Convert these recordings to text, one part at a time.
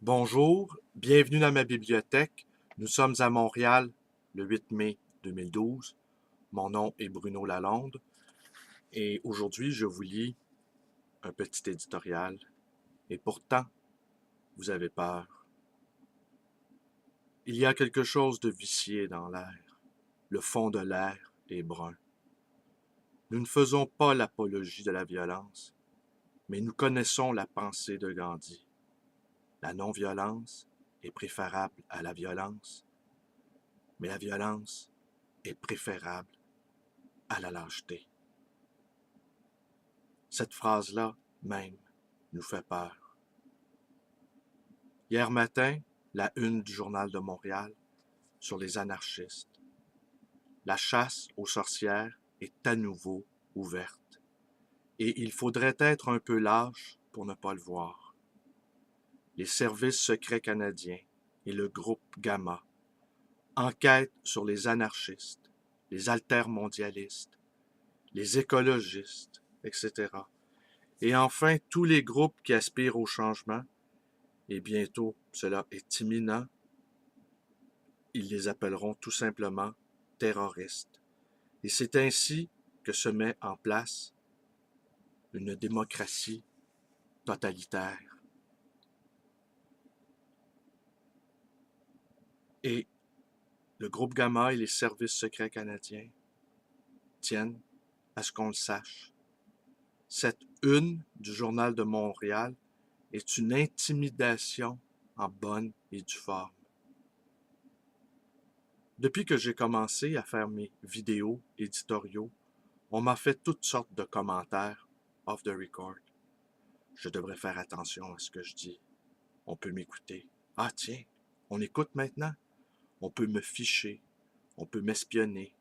Bonjour, bienvenue dans ma bibliothèque. Nous sommes à Montréal le 8 mai 2012. Mon nom est Bruno Lalonde et aujourd'hui je vous lis un petit éditorial. Et pourtant, vous avez peur. Il y a quelque chose de vicié dans l'air. Le fond de l'air est brun. Nous ne faisons pas l'apologie de la violence, mais nous connaissons la pensée de Gandhi. La non-violence est préférable à la violence, mais la violence est préférable à la lâcheté. Cette phrase-là, même, nous fait peur. Hier matin, la une du Journal de Montréal sur les anarchistes. La chasse aux sorcières est à nouveau ouverte. Et il faudrait être un peu lâche pour ne pas le voir. Les services secrets canadiens et le groupe Gamma enquêtent sur les anarchistes, les altermondialistes, les écologistes, etc. Et enfin, tous les groupes qui aspirent au changement, et bientôt cela est imminent, ils les appelleront tout simplement terroristes. Et c'est ainsi que se met en place une démocratie totalitaire. Et le groupe Gamma et les services secrets canadiens tiennent à ce qu'on le sache. Cette une du Journal de Montréal est une intimidation en bonne et due forme. Depuis que j'ai commencé à faire mes vidéos éditoriaux, on m'a fait toutes sortes de commentaires off the record. Je devrais faire attention à ce que je dis. On peut m'écouter. Ah tiens, on écoute maintenant. On peut me ficher. On peut m'espionner.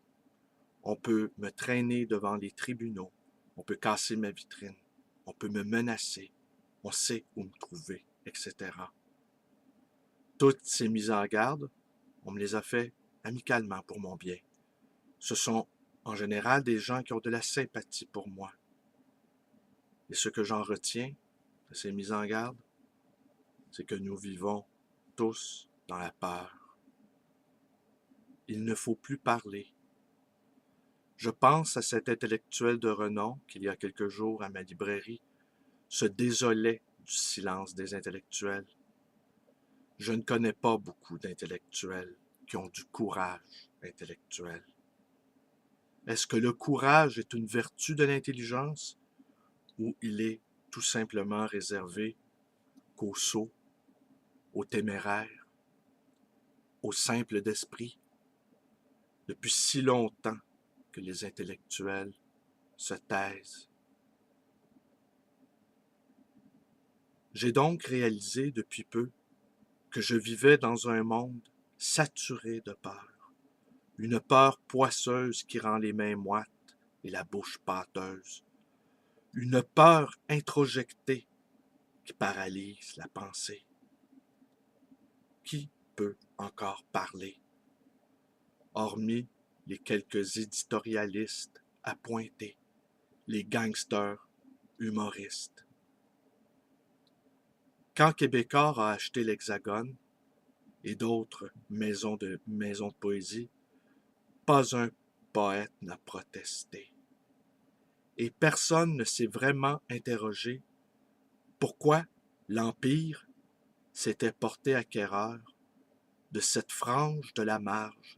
On peut me traîner devant les tribunaux. On peut casser ma vitrine. On peut me menacer. On sait où me trouver, etc. Toutes ces mises en garde, on me les a fait amicalement pour mon bien. Ce sont en général des gens qui ont de la sympathie pour moi. Et ce que j'en retiens de ces mises en garde, c'est que nous vivons tous dans la peur. Il ne faut plus parler. Je pense à cet intellectuel de renom qui, il y a quelques jours à ma librairie, se désolait du silence des intellectuels. Je ne connais pas beaucoup d'intellectuels qui ont du courage intellectuel. Est-ce que le courage est une vertu de l'intelligence ou il est tout simplement réservé qu'aux sots, aux téméraires, aux simples d'esprit? Depuis si longtemps que les intellectuels se taisent. J'ai donc réalisé depuis peu que je vivais dans un monde saturé de peur, une peur poisseuse qui rend les mains moites et la bouche pâteuse, une peur introjectée qui paralyse la pensée. Qui peut encore parler, hormis les quelques éditorialistes appointés, les gangsters humoristes? Quand Québécois a acheté l'Hexagone et d'autres maisons de poésie, pas un poète n'a protesté. Et personne ne s'est vraiment interrogé pourquoi l'Empire s'était porté acquéreur de cette frange de la marge,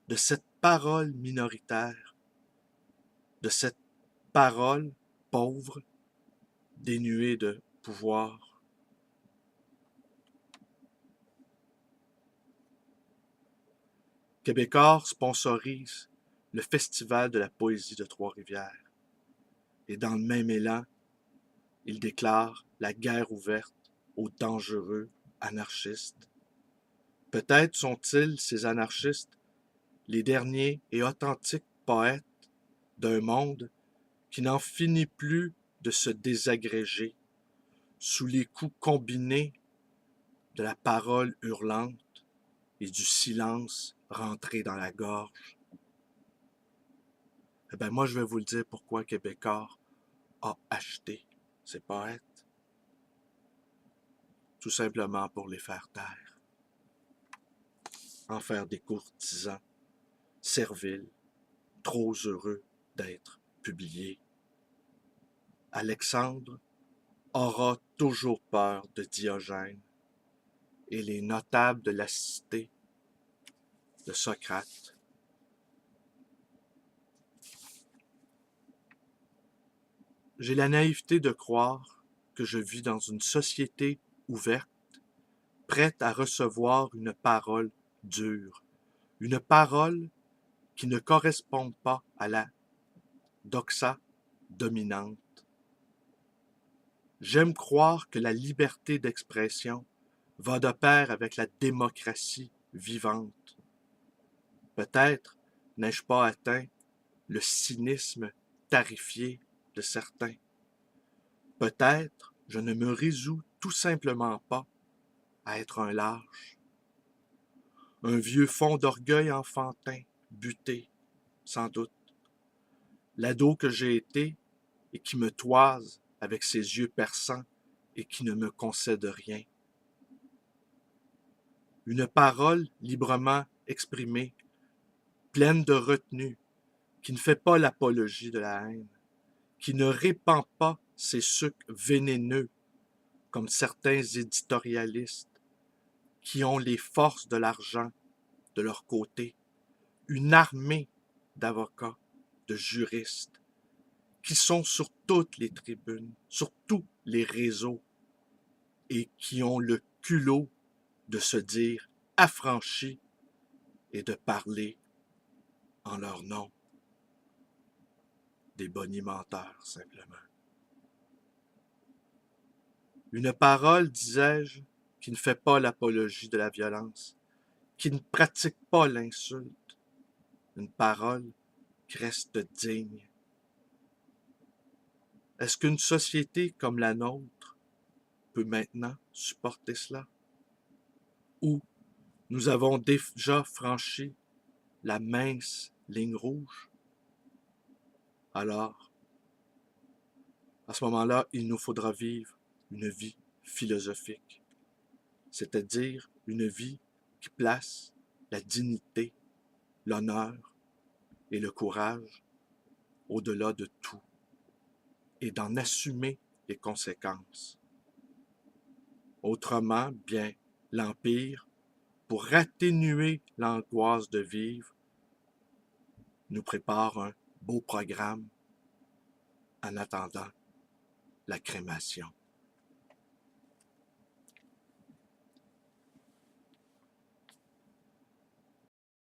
de cette parole minoritaire, de cette parole pauvre, dénuée de pouvoir. Québécois sponsorise le Festival de la poésie de Trois-Rivières. Et dans le même élan, il déclare la guerre ouverte aux dangereux anarchistes. Peut-être sont-ils, ces anarchistes, les derniers et authentiques poètes d'un monde qui n'en finit plus de se désagréger sous les coups combinés de la parole hurlante et du silence rentré dans la gorge. Eh bien, moi, je vais vous le dire pourquoi Québécois a acheté ces poètes. tout simplement pour les faire taire, en faire des courtisans serviles, trop heureux d'être publiés. Alexandre aura toujours peur de Diogène et les notables de la cité de Socrate. J'ai la naïveté de croire que je vis dans une société ouverte, prête à recevoir une parole dure, une parole qui ne correspond pas à la doxa dominante. J'aime croire que la liberté d'expression va de pair avec la démocratie vivante. Peut-être n'ai-je pas atteint le cynisme tarifié de certains. Peut-être je ne me résous tout simplement pas à être un lâche. Un vieux fond d'orgueil enfantin, buté, sans doute. L'ado que j'ai été et qui me toise avec ses yeux perçants et qui ne me concède rien. Une parole librement exprimée, pleine de retenue, qui ne fait pas l'apologie de la haine, qui ne répand pas ses sucs vénéneux comme certains éditorialistes qui ont les forces de l'argent de leur côté, une armée d'avocats, de juristes, qui sont sur toutes les tribunes, sur tous les réseaux, et qui ont le culot de se dire affranchis et de parler en leur nom. Des bonimenteurs, simplement. Une parole, disais-je, qui ne fait pas l'apologie de la violence, qui ne pratique pas l'insulte. Une parole qui reste digne. Est-ce qu'une société comme la nôtre peut maintenant supporter cela? Ou nous avons déjà franchi la mince ligne rouge? Alors, à ce moment-là, il nous faudra vivre une vie philosophique, c'est-à-dire une vie qui place la dignité, l'honneur et le courage au-delà de tout, et d'en assumer les conséquences. Autrement, bien, l'Empire, pour atténuer l'angoisse de vivre, nous prépare un beau programme en attendant la crémation.